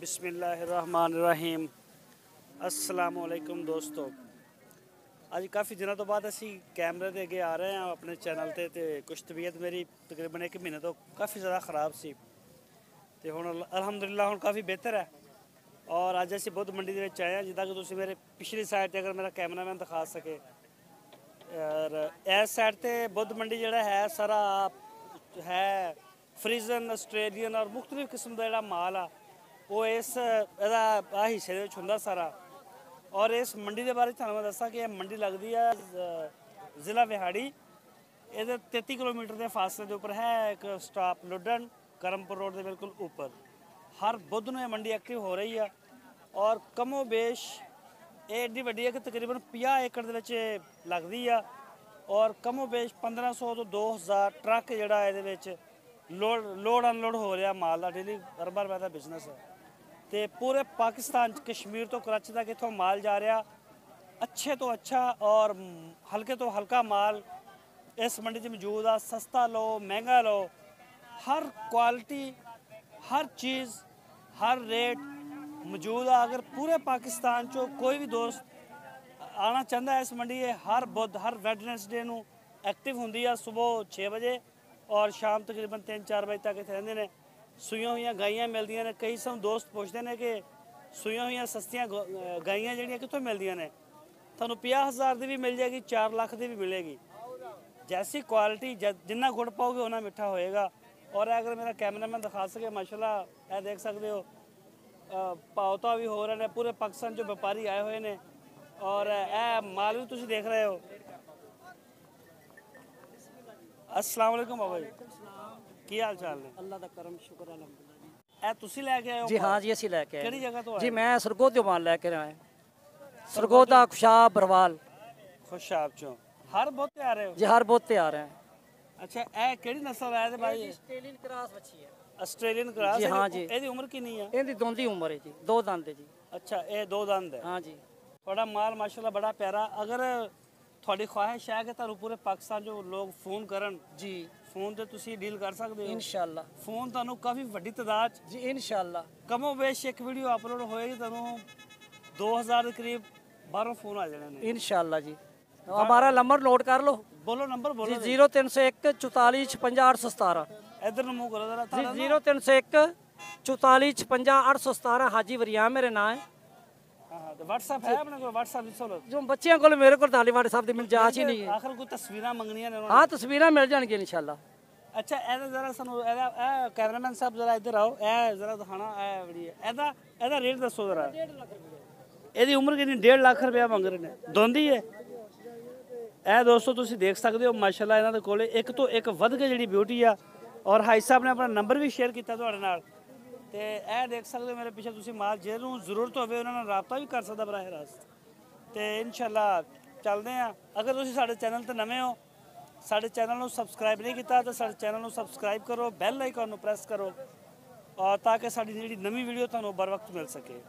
बिस्मिल्लाहिर्रहमानिर्रहीम। अस्सलाम वालेकुम दोस्तों, ਅੱਜ ਕਾਫੀ ਦਿਨਾਂ ਤੋਂ ਬਾਅਦ ਅਸੀਂ ਕੈਮਰੇ ਦੇ ਅੱਗੇ ਆ ਰਹੇ ਹਾਂ ਆਪਣੇ ਚੈਨਲ ਤੇ ਕੁਝ ਤਬੀਅਤ ਮੇਰੀ ਤਕਰੀਬਨ 1 ਮਹੀਨੇ ਤੋਂ ਕਾਫੀ ਜ਼ਿਆਦਾ ਖਰਾਬ ਸੀ ਤੇ ਹੁਣ ਅਲਹਮਦੁਲਿਲਾ ਹੁਣ ਕਾਫੀ ਬਿਹਤਰ ਹੈ। ਔਰ ਅੱਜ ਅਸੀਂ ਬੁੱਧ ਮੰਡੀ ਦੇ ਵਿੱਚ ਆਏ ਹਾਂ, ਜਿੱਦਾਂ ਕਿ ਤੁਸੀਂ ਮੇਰੇ ਪਿਛਲੀ ਸਾਈਡ ਤੇ ਅਗਰ ਮੇਰਾ ਕੈਮਰਾਮੈਨ ਦਿਖਾ ਸਕੇ। ਔਰ ਇਸ ਸਾਈਡ ਤੇ ਬੁੱਧ ਮੰਡੀ ਜਿਹੜਾ ਹੈ ਸਾਰਾ ਹੈ ਫਰੀਜ਼ਨ, ਆਸਟ੍ਰੇਲੀਅਨ ਔਰ ਮੁxtਲਿਫ ਕਿਸਮ ਦਾ ਜਿਹੜਾ ਮਾਲ ਆ ਉਹ ਇਹਦਾ ਆ ਹਿੱਸੇ ਦੇ ਵਿੱਚ ਹੁੰਦਾ ਸਾਰਾ। ਔਰ ਇਸ ਮੰਡੀ ਦੇ ਬਾਰੇ ਤੁਹਾਨੂੰ ਮੈਂ ਦੱਸਾਂ ਕਿ ਇਹ ਮੰਡੀ ਲੱਗਦੀ ਹੈ ਜ਼ਿਲ੍ਹਾ ਵਿਹਾੜੀ। ਇਹਦੇ 33 ਕਿਲੋਮੀਟਰ ਦੇ ਫਾਸਲੇ ਦੇ ਉੱਪਰ ਹੈ ਇੱਕ ਸਟਾਪ ਲੁੱਡਨ ਕਰਮਪੁਰ ਰੋਡ ਦੇ ਬਿਲਕੁਲ ਉੱਪਰ। ਹਰ ਬੁੱਧ ਨੂੰ ਇਹ ਮੰਡੀ ਐਕਟਿਵ ਹੋ ਰਹੀ ਆ ਔਰ ਕਮੋ ਬੇਸ਼ ਇਹ ਏਡੀ ਵੱਡੀ ਹੈ ਕਿ ਤਕਰੀਬਨ 50 ਏਕੜ ਦੇ ਵਿੱਚ ਲੱਗਦੀ ਆ ਔਰ ਕਮੋ ਬੇਸ਼ 1500 ਤੋਂ 2000 ਟਰੱਕ ਜਿਹੜਾ ਇਹਦੇ ਵਿੱਚ ਲੋਡ ਅਨਲੋਡ ਹੋ ਰਿਹਾ ਮਾਲ ਦਾ। ਡੇਲੀ ਅਰਬਾਂ ਰੁਪਏ ਦਾ ਬਿਜ਼ਨਸ ਹੈ ਤੇ ਪੂਰੇ ਪਾਕਿਸਤਾਨ 'ਚ ਕਸ਼ਮੀਰ ਤੋਂ ਕਰਾਚੀ ਤੱਕ ਇੱਥੋਂ ਮਾਲ ਜਾ ਰਿਹਾ। ਅੱਛੇ ਤੋਂ ਅੱਛਾ ਔਰ ਹਲਕੇ ਤੋਂ ਹਲਕਾ ਮਾਲ ਇਸ ਮੰਡੀ 'ਚ ਮੌਜੂਦ ਆ। ਸਸਤਾ ਲਓ, ਮਹਿੰਗਾ ਲਓ, ਹਰ ਕੁਆਲਿਟੀ, ਹਰ ਚੀਜ਼, ਹਰ ਰੇਟ ਮੌਜੂਦ ਆ। ਅਗਰ ਪੂਰੇ ਪਾਕਿਸਤਾਨ 'ਚੋਂ ਕੋਈ ਵੀ ਦੋਸਤ ਆਉਣਾ ਚਾਹੁੰਦਾ ਇਸ ਮੰਡੀ, ਇਹ ਹਰ ਬੁੱਧ ਹਰ ਵੈਡਨਸਡੇ ਨੂੰ ਐਕਟਿਵ ਹੁੰਦੀ ਆ ਸੁਬਹ 6 ਵਜੇ ਔਰ ਸ਼ਾਮ ਤਕਰੀਬਨ 3-4 ਵਜੇ ਤੱਕ ਇੱਥੇ ਰਹਿੰਦੇ ਨੇ। ਸੂਈਆਂ ਹੋਈਆਂ ਗਾਈਆਂ ਮਿਲਦੀਆਂ ਨੇ। ਕਈ ਸਾਨੂੰ ਦੋਸਤ ਪੁੱਛਦੇ ਨੇ ਕਿ ਸੂਈਆਂ ਹੋਈਆਂ ਸਸਤੀਆਂ ਗਾਈਆਂ ਜਿਹੜੀਆਂ ਕਿੱਥੋਂ ਮਿਲਦੀਆਂ ਨੇ। ਤੁਹਾਨੂੰ 50,000 ਦੀ ਵੀ ਮਿਲ ਜਾਏਗੀ, 4 ਲੱਖ ਦੀ ਵੀ ਮਿਲੇਗੀ। ਜੈਸੀ ਕੁਆਲਿਟੀ, ਜਿੰਨਾ ਗੁੜ ਪਾਓਗੇ ਉਹਨਾਂ ਮਿੱਠਾ ਹੋਏਗਾ। ਔਰ ਅਗਰ ਮੇਰਾ ਕੈਮਰਾਮੈਨ ਦਿਖਾ ਸਕੇ, ਮਾਸ਼ਾਅੱਲਾ ਇਹ ਦੇਖ ਸਕਦੇ ਹੋ ਭਾਅ ਵੀ ਹੋ ਰਹੇ ਨੇ। ਪੂਰੇ ਪਾਕਿਸਤਾਨ 'ਚੋਂ ਵਪਾਰੀ ਆਏ ਹੋਏ ਨੇ ਔਰ ਇਹ ਮਾਲ ਵੀ ਤੁਸੀਂ ਦੇਖ ਰਹੇ ਹੋ। अस्सलाम वालेकुम बाबा जी, ਕੀ ਹਾਲ ਚਾਲ ਨੇ? ਅੱਲਾ ਦਾ ਕਰਮ ਸ਼ੁਕਰ ਅਲਹਮਦੁਲਿਲਾ। ਇਹ ਤੁਸੀਂ ਲੈ ਕੇ ਆਏ ਹੋ? ਜੀ ਹਾਂ ਜੀ, ਅਸੀਂ ਲੈ ਕੇ ਆਏ। ਕਿਹੜੀ ਜਗ੍ਹਾ ਤੋਂ ਆਏ ਜੀ ਮੈਂ ਸਰਗੋਧ ਤੋਂ ਮਾਲ ਲੈ ਕੇ ਆਇਆ। ਸਰਗੋਧ ਦਾ ਖੁਸ਼ਾਬ ਬਰਵਾਲ ਖੁਸ਼ਾਬ ਚੋਂ। ਹਰ ਬਹੁਤ ਤੇ ਆ ਰਹੇ ਹੋ? ਜੀ ਹਰ ਬਹੁਤ ਤੇ ਆ ਰਹੇ हैं। ਅੱਛਾ, ਇਹ ਕਿਹੜੀ ਨਸਲ ਹੈ ਇਹਦੇ ਭਾਈ? ਆਸਟ੍ਰੇਲੀਅਨ ਕ੍ਰਾਸ ਬੱਚੀ ਹੈ। Australian cross? ਜੀ ਹਾਂ ਜੀ। ਇਹਦੀ ਉਮਰ ਕਿੰਨੀ ਹੈ? ਇਹਦੀ ਦੋਂਦੀ ਉਮਰ ਹੈ ਜੀ, 2 ਦੰਦ ਹੈ ਜੀ। ਅੱਛਾ, ਇਹ 2 ਦੰਦ ਹੈ। ਹਾਂ ਜੀ। ਤੁਹਾਡਾ ਮਾਲ ਮਾਸ਼ਾਅੱਲਾ ਬੜਾ ਪਿਆਰਾ। ਅਗਰ ਤੁਹਾਡੀ ਖੁਆਇਸ਼ ਹੈ ਕਿ ਤੁਹਾਨੂੰ ਪੂਰੇ ਪਾਕਿਸਤਾਨ 'ਚੋਂ ਲੋਕ ਫੋਨ ਕਰਨ, ਜੀ ਫੋਨ ਤੇ ਤੁਸੀਂ ਡੀਲ ਕਰ ਸਕਦੇ ਹੋ ਇਨਸ਼ਾਅੱਲਾ। ਫੋਨ ਤੁਹਾਨੂੰ ਕਾਫੀ ਵੱਡੀ ਤਾਦਾਦ 'ਚ ਜੀ ਇਨਸ਼ਾਅੱਲਾ। ਕਮੋ ਬੇਸ਼ ਇੱਕ ਵੀਡੀਓ ਅਪਲੋਡ ਹੋਏਗੀ, ਤੁਹਾਨੂੰ 2000 ਦੇ ਕਰੀਬ ਬਾਹਰੋਂ ਫੋਨ ਆ ਜਾਣੇ ਨੇ इनशाला जी। हमारा नंबर नोट कर लो। ਬੋਲੋ ਨੰਬਰ ਬੋਲੋ जी 0301 44 56 817। ਇਧਰ ਨੂੰ ਮੂੰਹ ਕਰੋ ਜ਼ਰਾ। जी 0301 44 56 817। हाजी वरियाम मेरे नाम है। ਹਾਂ ਤੇ WhatsApp ਹੈ ਆਪਣੇ ਕੋਲ? WhatsApp ਦੀ ਸਹੂਲਤ जो बच्चों को मेरे को ताली WhatsApp ਦੀ ਮਿਲ ਜਾਚ ਹੀ ਨਹੀਂ ਹੈ। ਆਖਰ ਕੋਈ ਤਸਵੀਰਾਂ ਮੰਗਣੀਆਂ ਨੇ ਉਹਨਾਂ हाँ तस्वीरें मिल जाएंगी इंशाल्लाह। ਨੇ। ਅੱਛਾ, ਇਹਦਾ ਜ਼ਰਾ ਸਾਨੂੰ ਇਹ ਕੈਮਰਾਮੈਨ ਸਾਹਿਬ ਜ਼ਰਾ ਇੱਧਰ ਆਓ, ਇਹ ਜ਼ਰਾ ਦਿਖਾਣਾ ਇਹ ਵੀਡੀਓ। ਇਹਦਾ ਰੇਟ ਦੱਸੋ ਜ਼ਰਾ। ਇਹਦੀ ਉਮਰ ਕਿੰਨੀ? 1.5 ਲੱਖ ਰੁਪਇਆ ਮੰਗ ਰਹੇ ਨੇ। ਦੋਂਦੀ ਹੈ ਇਹ ਦੋਸਤੋ, ਤੁਸੀਂ ਦੇਖ ਸਕਦੇ ਹੋ ਮਾਸ਼ਾਅੱਲਾ ਇਹਨਾਂ ਦੇ ਕੋਲੇ ਇੱਕ ਤੋਂ ਇੱਕ ਵੱਧ ਕੇ ਜਿਹੜੀ ਬਿਊਟੀ ਆ। ਔਰ ਹਾਈ ਸਾਹਿਬ ਨੇ ਆਪਣਾ ਨੰਬਰ ਵੀ ਸ਼ੇਅਰ ਕੀਤਾ ਤੁਹਾਡੇ ਨਾਲ ਤੇ ਇਹ ਦੇਖ ਸਕਦੇ ਹੋ ਮੇਰੇ ਪਿੱਛੇ ਤੁਸੀਂ ਮਾਲ ਜਿਹਨੂੰ ਜ਼ਰੂਰਤ ਹੋਵੇ ਉਹਨਾਂ ਨਾਲ ਰਾਬਤਾ ਵੀ ਕਰ ਸਕਦਾ ਬਰਾਹ ਰਾਸਤ। ਤੇ ਇਨਸ਼ਾਅੱਲਾ ਚੱਲਦੇ ਆ। ਅਗਰ ਤੁਸੀਂ ਸਾਡੇ ਚੈਨਲ ਤੇ ਨਵੇਂ ਹੋ, ਸਾਡੇ ਚੈਨਲ ਨੂੰ ਸਬਸਕ੍ਰਾਈਬ ਨਹੀਂ ਕੀਤਾ ਤਾਂ ਸਾਡੇ ਚੈਨਲ ਨੂੰ ਸਬਸਕ੍ਰਾਈਬ ਕਰੋ, ਬੈਲ ਆਈਕਨ ਨੂੰ ਪ੍ਰੈਸ ਕਰੋ ਔਰ ਤਾਂ ਕਿ ਸਾਡੀ ਜਿਹੜੀ ਨਵੀਂ ਵੀਡੀਓ ਤੁਹਾਨੂੰ ਬਰ ਵਕਤ ਮਿਲ ਸਕੇ।